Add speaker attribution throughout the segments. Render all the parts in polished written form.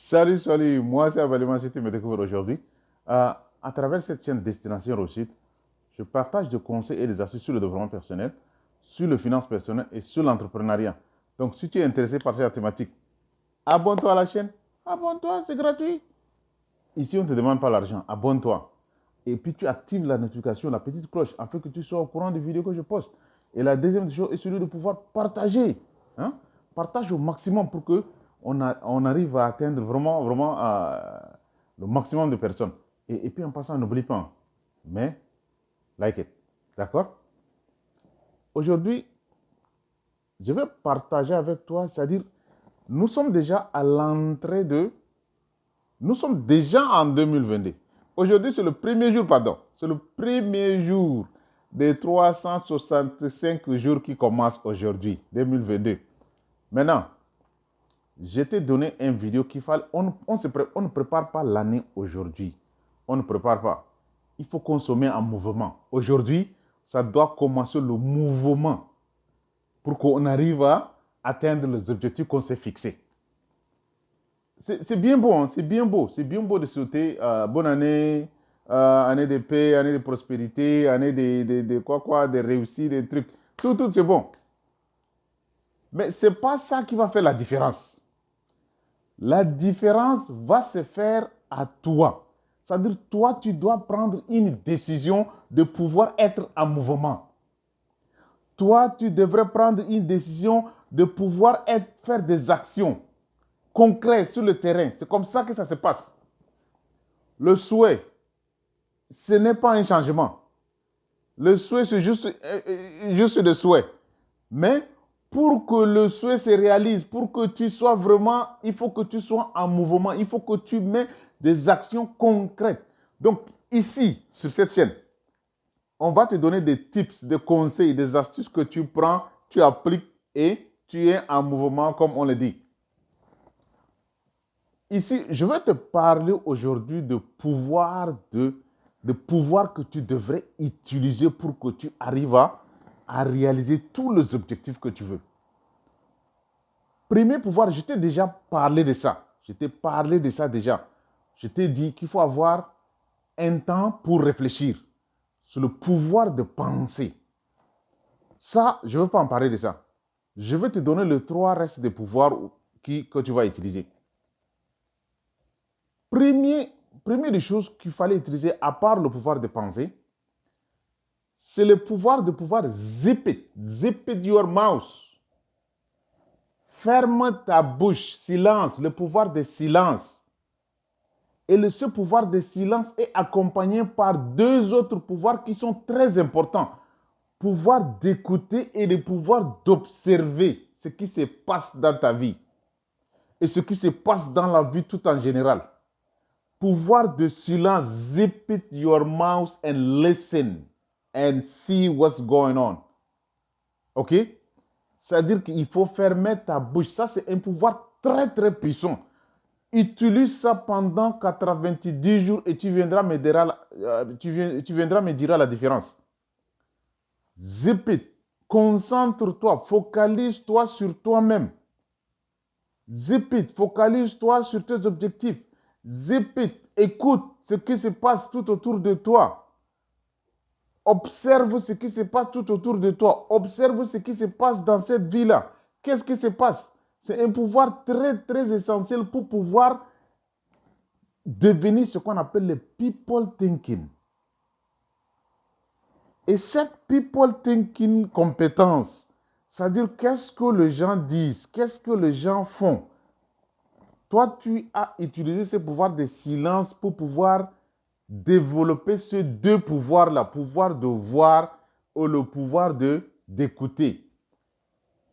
Speaker 1: Salut, moi c'est Avalima, je te me découvre aujourd'hui. À travers cette chaîne Destination Réussite, je partage des conseils et des astuces sur le développement personnel, sur le finance personnelle et sur l'entrepreneuriat. Donc si tu es intéressé par cette thématique, abonne-toi à la chaîne. Abonne-toi, c'est gratuit. Ici, on ne te demande pas l'argent, abonne-toi. Et puis tu actives la notification, la petite cloche, afin que tu sois au courant des vidéos que je poste. Et la deuxième chose est celui de pouvoir partager. Hein? Partage au maximum pour que on arrive à atteindre vraiment le maximum de personnes. Et puis en passant, n'oublie pas, mais like it. D'accord? Aujourd'hui, je vais partager avec toi, c'est-à-dire, nous sommes déjà à l'entrée de nous sommes déjà en 2022. Aujourd'hui, c'est le premier jour, pardon. C'est le premier jour des 365 jours qui commencent aujourd'hui, 2022. Maintenant, je t'ai donné une vidéo qu'il fallait. On ne prépare pas l'année aujourd'hui. On ne prépare pas. Il faut consommer en mouvement. Aujourd'hui, ça doit commencer le mouvement pour qu'on arrive à atteindre les objectifs qu'on s'est fixés. C'est bien beau, hein, c'est bien beau. C'est bien beau de souhaiter bonne année, année de paix, année de prospérité, année de réussite, des trucs. Tout, c'est bon. Mais ce n'est pas ça qui va faire la différence. La différence va se faire à toi. C'est-à-dire, toi, tu dois prendre une décision de pouvoir être en mouvement. Toi, tu devrais prendre une décision de pouvoir faire des actions concrètes sur le terrain. C'est comme ça que ça se passe. Le souhait, ce n'est pas un changement. Le souhait, c'est juste le souhait. Mais pour que le souhait se réalise, pour que tu sois vraiment, il faut que tu sois en mouvement, il faut que tu mets des actions concrètes. Donc ici, sur cette chaîne, on va te donner des tips, des conseils, des astuces que tu prends, tu appliques et tu es en mouvement comme on le dit. Ici, je vais te parler aujourd'hui de pouvoir que tu devrais utiliser pour que tu arrives à réaliser tous les objectifs que tu veux. Premier pouvoir, je t'ai déjà parlé de ça. Je t'ai parlé de ça déjà. Je t'ai dit qu'il faut avoir un temps pour réfléchir sur le pouvoir de penser. Ça, je ne veux pas en parler de ça. Je vais te donner les trois restes des pouvoirs que tu vas utiliser. Première des choses qu'il fallait utiliser, à part le pouvoir de penser, c'est le pouvoir de pouvoir zip it. Zip it your mouth. Ferme ta bouche. Silence. Le pouvoir de silence. Et ce pouvoir de silence est accompagné par deux autres pouvoirs qui sont très importants. Pouvoir d'écouter et le pouvoir d'observer ce qui se passe dans ta vie. Et ce qui se passe dans la vie tout en général. Pouvoir de silence, zip it your mouth and listen and see what's going on. OK? C'est-à-dire qu'il faut fermer ta bouche. Ça, c'est un pouvoir très, très puissant. Utilise ça pendant 90 jours et tu viendras me dire la différence. Zip it. Concentre-toi. Focalise-toi sur toi-même. Zip it. Focalise-toi sur tes objectifs. Zip it. Écoute ce qui se passe tout autour de toi. Observe ce qui se passe tout autour de toi. Observe ce qui se passe dans cette vie-là. Qu'est-ce qui se passe? C'est un pouvoir très, très essentiel pour pouvoir devenir ce qu'on appelle le people thinking. Et cette people thinking compétence, c'est-à-dire qu'est-ce que les gens disent, qu'est-ce que les gens font. Toi, tu as utilisé ce pouvoir de silence pour pouvoir développer ces deux pouvoirs-là, pouvoir de voir ou le pouvoir d'écouter.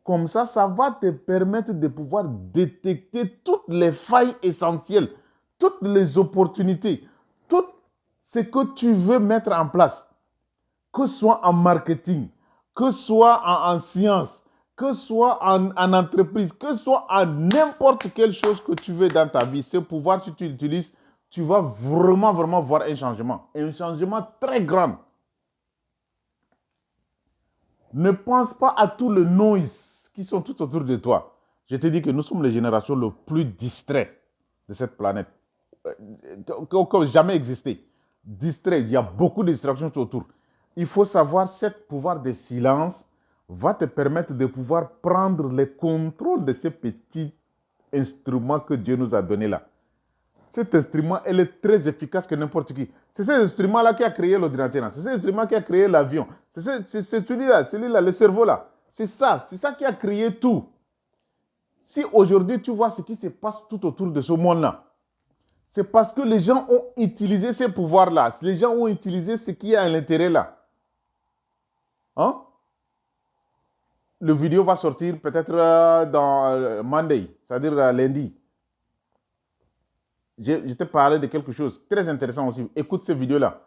Speaker 1: Comme ça va te permettre de pouvoir détecter toutes les failles essentielles, toutes les opportunités, tout ce que tu veux mettre en place, que ce soit en marketing, que ce soit en sciences, que ce soit en entreprise, que ce soit en n'importe quelle chose que tu veux dans ta vie. Ce pouvoir, si tu l'utilises, tu vas vraiment voir un changement très grand. Ne pense pas à tout le noise qui sont tout autour de toi. Je te dis que nous sommes les générations les plus distraites de cette planète, qui jamais existé. Distrait, il y a beaucoup de distractions autour. Il faut savoir, ce pouvoir de silence va te permettre de pouvoir prendre le contrôle de ces petits instruments que Dieu nous a donnés là. Cet instrument, elle est très efficace que n'importe qui. C'est cet instrument-là qui a créé l'ordinateur. C'est cet instrument qui a créé l'avion. C'est celui-là, le cerveau-là. C'est ça qui a créé tout. Si aujourd'hui tu vois ce qui se passe tout autour de ce monde-là, c'est parce que les gens ont utilisé ces pouvoirs-là. Les gens ont utilisé ce qui est à l'intérieur là. Hein? Le vidéo va sortir peut-être dans Monday, c'est-à-dire lundi. Je t'ai parlé de quelque chose très intéressant aussi. Écoute cette vidéo-là.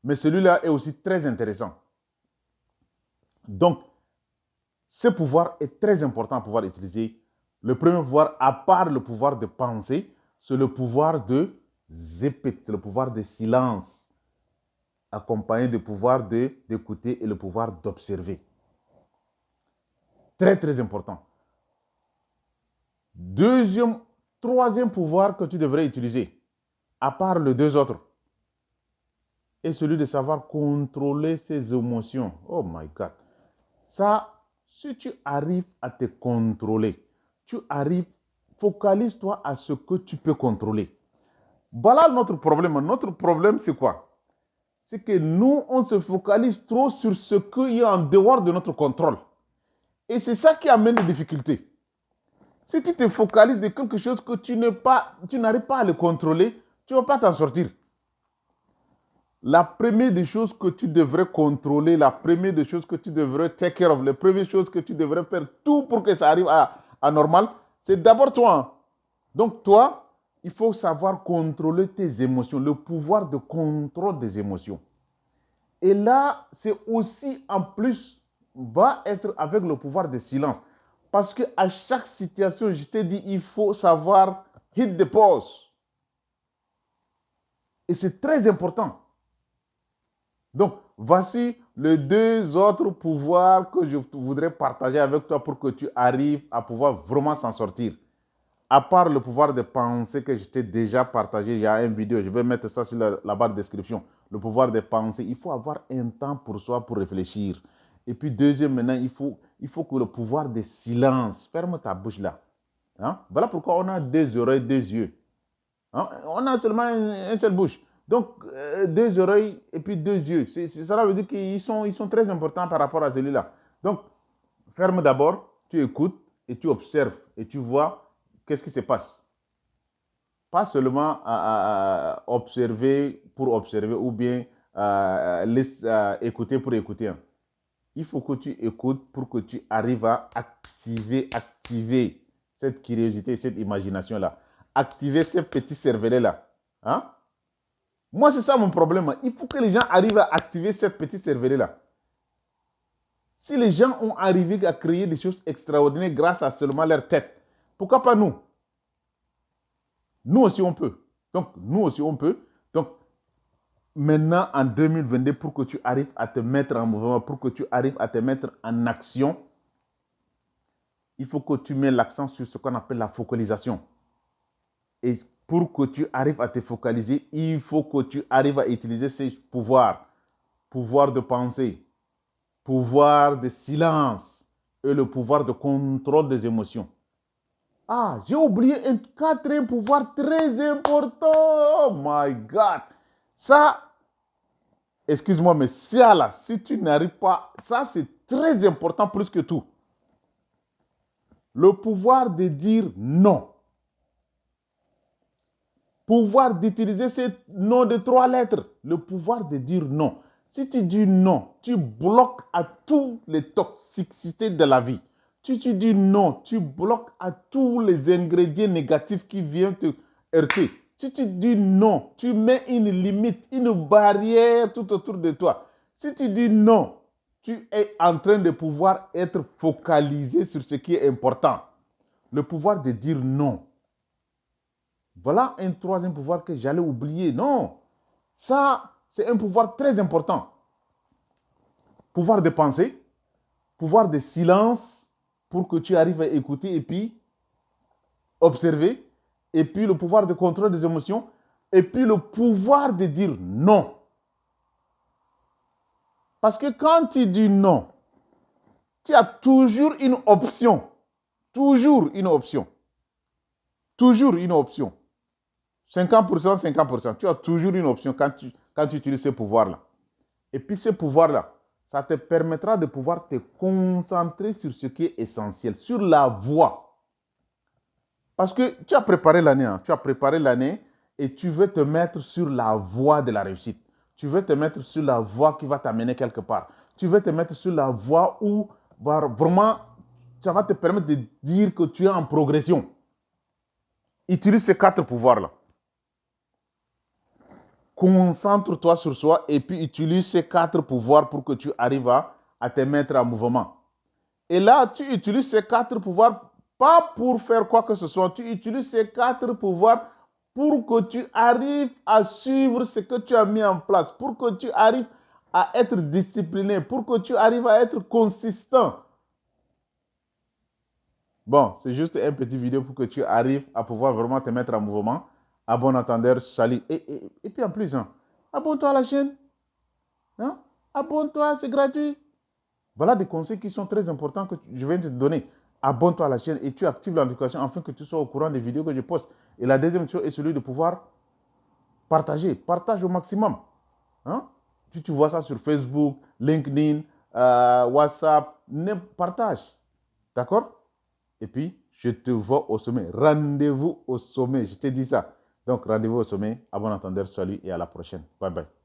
Speaker 1: Mais celui-là est aussi très intéressant. Donc, ce pouvoir est très important à pouvoir utiliser. Le premier pouvoir, à part le pouvoir de penser, c'est le pouvoir de zépét, c'est le pouvoir de silence, accompagné du pouvoir d'écouter et le pouvoir d'observer. Très, très important. Troisième pouvoir que tu devrais utiliser, à part les deux autres, est celui de savoir contrôler ses émotions. Oh my God. Ça, si tu arrives à te contrôler, focalise-toi à ce que tu peux contrôler. Voilà notre problème. Notre problème, c'est quoi? C'est que nous, on se focalise trop sur ce qui est en dehors de notre contrôle. Et c'est ça qui amène des difficultés. Si tu te focalises de quelque chose que tu n'arrives pas à le contrôler, tu ne vas pas t'en sortir. La première des choses que tu devrais contrôler, la première des choses que tu devrais take care of, la première chose que tu devrais faire tout pour que ça arrive à normal, c'est d'abord toi. Donc toi, il faut savoir contrôler tes émotions, le pouvoir de contrôle des émotions. Et là, c'est aussi en plus, va être avec le pouvoir de silence. Parce qu'à chaque situation, je t'ai dit, il faut savoir hit the pause. Et c'est très important. Donc, voici les deux autres pouvoirs que je voudrais partager avec toi pour que tu arrives à pouvoir vraiment s'en sortir. À part le pouvoir de penser que je t'ai déjà partagé, il y a une vidéo, je vais mettre ça sur la barre de description. Le pouvoir de penser, il faut avoir un temps pour soi pour réfléchir. Et puis deuxième, maintenant, il faut que le pouvoir de silence, ferme ta bouche là. Hein? Voilà pourquoi on a deux oreilles, deux yeux. Hein? On a seulement une seule bouche. Donc, deux oreilles et puis deux yeux. Cela veut dire qu'ils sont très importants par rapport à celui-là. Donc, ferme d'abord, tu écoutes et tu observes et tu vois qu'est-ce qui se passe. Pas seulement à observer pour observer ou bien écouter pour écouter. Il faut que tu écoutes pour que tu arrives à activer cette curiosité, cette imagination-là. Activer ces petits cervelets-là. Hein? Moi, c'est ça mon problème. Il faut que les gens arrivent à activer cette petite cervelet-là. Si les gens ont arrivé à créer des choses extraordinaires grâce à seulement leur tête, pourquoi pas nous? Nous aussi, on peut. Donc, nous aussi, on peut. Donc, maintenant, en 2022, pour que tu arrives à te mettre en mouvement, pour que tu arrives à te mettre en action, il faut que tu mets l'accent sur ce qu'on appelle la focalisation. Et pour que tu arrives à te focaliser, il faut que tu arrives à utiliser ces pouvoirs. Pouvoir de pensée, pouvoir de silence et le pouvoir de contrôle des émotions. Ah, j'ai oublié un quatrième pouvoir très important. Oh my God. Ça, excuse-moi, mais ça là, si tu n'arrives pas, ça c'est très important plus que tout. Le pouvoir de dire non. Pouvoir d'utiliser ce nom de 3 lettres. Le pouvoir de dire non. Si tu dis non, tu bloques à toutes les toxicités de la vie. Si tu dis non, tu bloques à tous les ingrédients négatifs qui viennent te heurter. Si tu dis non, tu mets une limite, une barrière tout autour de toi. Si tu dis non, tu es en train de pouvoir être focalisé sur ce qui est important. Le pouvoir de dire non. Voilà un troisième pouvoir que j'allais oublier. Non, ça, c'est un pouvoir très important. Pouvoir de penser, pouvoir de silence pour que tu arrives à écouter et puis observer, et puis le pouvoir de contrôle des émotions, et puis le pouvoir de dire non. Parce que quand tu dis non, tu as toujours une option. Toujours une option. Toujours une option. 50%, 50%. Tu as toujours une option quand tu utilises ce pouvoir-là. Et puis ce pouvoir-là, ça te permettra de pouvoir te concentrer sur ce qui est essentiel, sur la voie. Parce que tu as préparé l'année, hein, tu as préparé l'année et tu veux te mettre sur la voie de la réussite. Tu veux te mettre sur la voie qui va t'amener quelque part. Tu veux te mettre sur la voie où vraiment, ça va te permettre de dire que tu es en progression. Utilise ces 4 pouvoirs-là. Concentre-toi sur soi et puis utilise ces 4 pouvoirs pour que tu arrives à te mettre en mouvement. Et là, tu utilises ces 4 pouvoirs pas pour faire quoi que ce soit. Tu utilises ces 4 pouvoirs pour que tu arrives à suivre ce que tu as mis en place, pour que tu arrives à être discipliné, pour que tu arrives à être consistant. Bon, c'est juste un petit vidéo pour que tu arrives à pouvoir vraiment te mettre en mouvement. À bon entendeur, salut. Et puis en plus, hein, abonne-toi à la chaîne. Hein? Abonne-toi, c'est gratuit. Voilà des conseils qui sont très importants que je viens de te donner. Abonne-toi à la chaîne et tu actives la notification afin que tu sois au courant des vidéos que je poste. Et la deuxième chose est celui de pouvoir partager. Partage au maximum. Hein? Tu vois ça sur Facebook, LinkedIn, WhatsApp, partage. D'accord? Et puis, je te vois au sommet. Rendez-vous au sommet. Je te dis ça. Donc, rendez-vous au sommet. À bon entendeur, salut et à la prochaine. Bye bye.